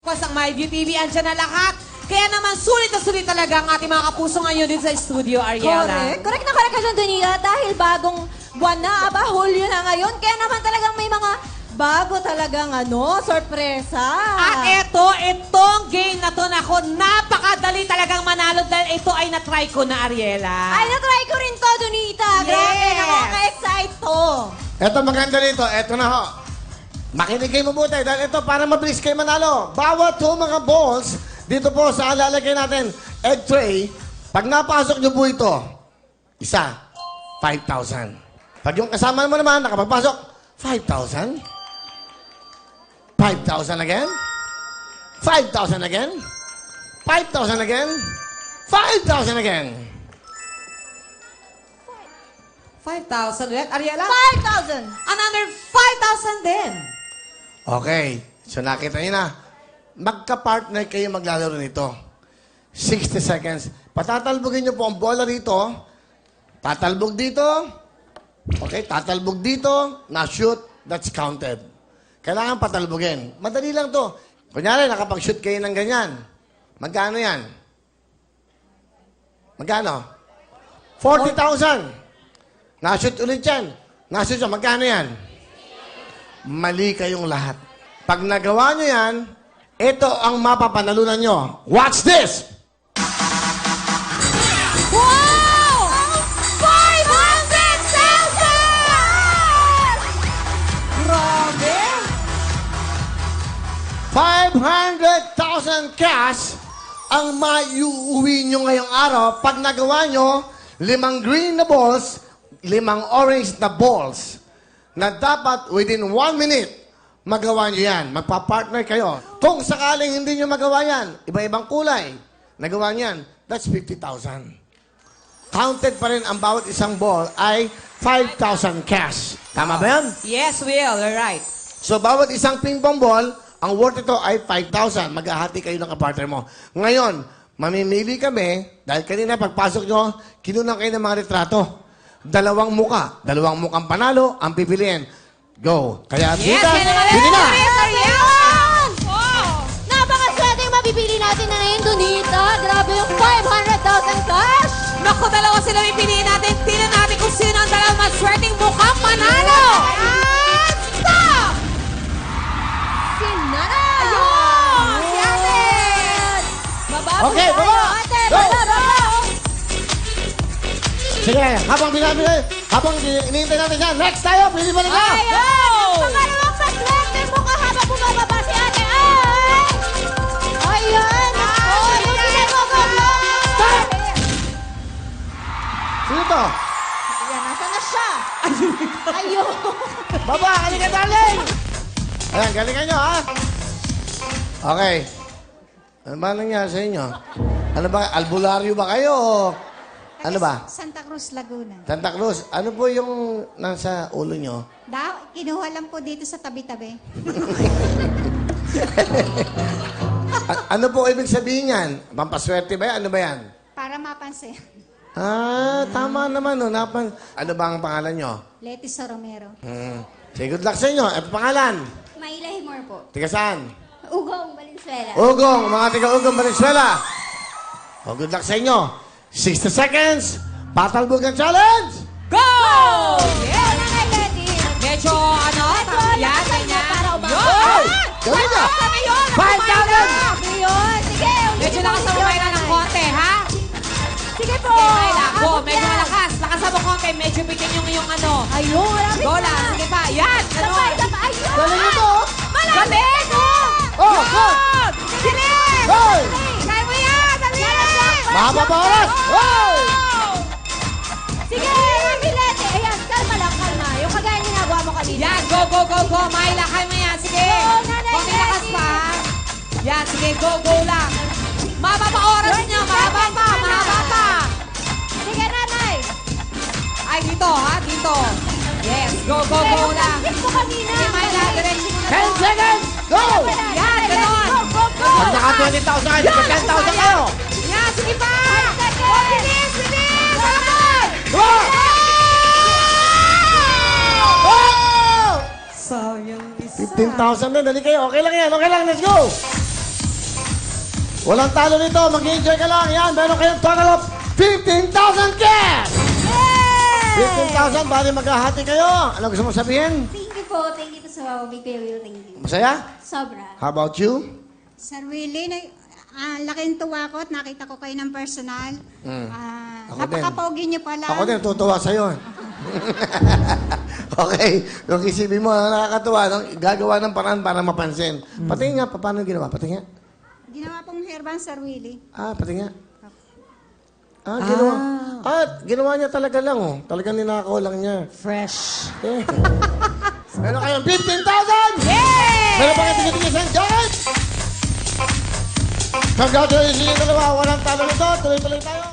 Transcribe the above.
Ang MyView TV, andyan na lahat. Kaya naman, sulit na sulit talaga ang ating mga kapuso ngayon din sa studio, Ariela. Correct. Correct na correct ka dyan, Donita. Dahil bagong buwan na, Hulyo na ngayon. Kaya naman talagang may mga bago talagang sorpresa. At itong game na to, nako, napakadali talagang manalo dahil ito ay na-try ko na, Ariela. Ay, na-try ko rin to, Donita. Grabe, Yes. nakaka-excite to. Eto maganda rito, eto na ho. Makinig kayo mabuti dahil ito para mabilis kayo manalo. Bawat mga balls, dito po sa lalagay natin, egg tray, pag napasok nyo po ito, isa, 5,000. Pag yung kasama mo naman, nakapagpasok, 5,000. 5,000 again. 5,000 again. 5,000 again. 5,000 again. 5,000 ulit, Ariela? 5,000. Another 5,000 din. Okay. So nakita niyo na. Magka-partner kayo maglalaro nito. 60 seconds. Patatalbogin niyo po ang bola rito. Tatalbog dito. Okay, tatalbog dito. Na-shoot. That's counted. Kailangan patalbogin. Madali lang to. Kunyari, nakapag-shoot kayo ng ganyan. Magkano yan? Magkano? 40,000. Na-shoot ulit yan. Na-shoot yan. Magkano yan? Mali kayong lahat. Pag nagawa nyo yan, ito ang mapapanalunan nyo. Watch this! Wow! 500,000! Grabe! 500,000 cash ang maiuwi nyo ngayong araw pag nagawa nyo 5 green na balls, 5 orange na balls na dapat within 1 minute magawa nyo yan. Magpa-partner kayo. Kung sakaling hindi nyo magawa yan, iba-ibang kulay, nagawa nyo yan, that's 50,000. Counted pa rin ang bawat isang ball ay 5,000 cash. Tama ba yan? Yes, Will. You're right. So, bawat isang ping-pong ball, ang worth ito ay 5,000. Maghahati kayo ng kapartner mo. Ngayon, mamimili kami, dahil kanina pagpasok nyo, kinunan kayo ng mga retrato. 2 muka. 2 mukang panalo, ang pipiliin. Go. Kaya, Yes, Tita, yan naman. pili na! Yes, Ariela! Wow! Napakaswerte yung mabibili natin na ngayon, Donita. Grabe yung 500,000 cash. Naku, dalawa sila may piliin natin. Tingnan natin kung sino ang dalawang maswerteng mukhang manalo. And stop! Si Nana! Ayun! Si Ate! Mabago Okay, tayo, baba! Ate! Go! Baba! Sige, habang binabili, habang iniintay natin siya, next tayo, pili ba na ka? Ayan! Pangalawang paswerte mo ka habang bumababa si Ate ay... Ayan! Ako! Bumili mo ko! Stop! Sino to? Ayan, nasa na siya? Ayun! Baba, halika darling! Ayan, galingan nyo, ha? Okay. Ano ba nangyari sa inyo? Ano ba, albularyo ba kayo o ano ba? Santa Cruz, Laguna. Santa Cruz, ano po yung nasa ulo nyo? Kinuha lang po dito sa tabi-tabi. Ano po ibig sabihin yan? Pampaswerte ba yan? Ano ba yan? Para mapansin. Ah, tama naman. No? Ano ba ang pangalan nyo? Leticia Romero. Sige, good luck sa inyo. Ano pangalan? Maila Himor po. Tiga saan? Ugong, Valenzuela. Ugong, mga tiga-Ugong, Valenzuela. O, good luck sa inyo. 60 seconds. Patalbugan challenge. Go! Yes! Nanay Letty! Medyo, yan, ganyan. Para umabot. Yun! Gawin niya. 5,000! Ayun! Sige! Medyo lakas na kumain ng konti, ha? Sige po! Okay, Myla. Go, Abot medyo yan. malakas. Lakas mo konti. Medyo bigyan yung ano. Ayun! Marami Go na. lang. Sige pa. Yan! Isa pa! Ganon. Isa pa! Ayun! Galing ito. Galing! Oh, good. Bilis! Hey! Kaya mo yan! Dali! Mahaba pa oras. Hey! Sige! Mami Letty! Ayan! Kalma lang, kalma. Yung kagaya yung ginagawa mo kanina. Yan, go, go, go, go. Myla, kaya mo yan. Sige. Go, Nanay Konti lakas Letty. pa. Yan, sige. Go, go lang. Mahaba pa oras niyo. Mahaba pa. Mahaba pa. Sige, nanay! Ay, dito, ha? Dito. Yes. Go, go, go Yung lang. practice mo kanina. Sige, Myla. Diretso mo na 10 to. seconds. Go! Yan, ganon. Go, go, go! Pag naka 20,000 kayo, pag 10,000 kayo. Yan, sige pa. Second. Oh, bilis, bilis. Salamat. Go! Oh! Sayang isa. 15,000 na. Dali kayo. Okay lang yan. Okay lang. Let's go. Walang talo nito. Mag-enjoy ka lang. Yan, meron kayong total of 15,000 cash! 15,000, bali maghahati kayo. Ano gusto mo sabihin? Thank you po. Thank you po sa Big Will. Thank you. Masaya? Sobra. How about you? Sir Willie, laking tuwa ko at nakita ko kayo ng personal. Ako Napaka-pogi niyo pala. Ako din, tutuwa sa'yo. Okay, yung isipin mo, nakakatuwa, no? Gagawa ng paraan para mapansin. Patingin nga, paano ginawa? Patingin nga. Ginawa pong hairband, Sir Willie. Patingin nga. Ginawa. Ginawa niya talaga lang, oh. Talagang ninakaw lang niya. Fresh. Eh. Meron kayong 15,000! Meron pa kayo tingin-tingisan dyan! Congratulations yung dalawa. Walang talo nito. Tuloy-tuloy tayo.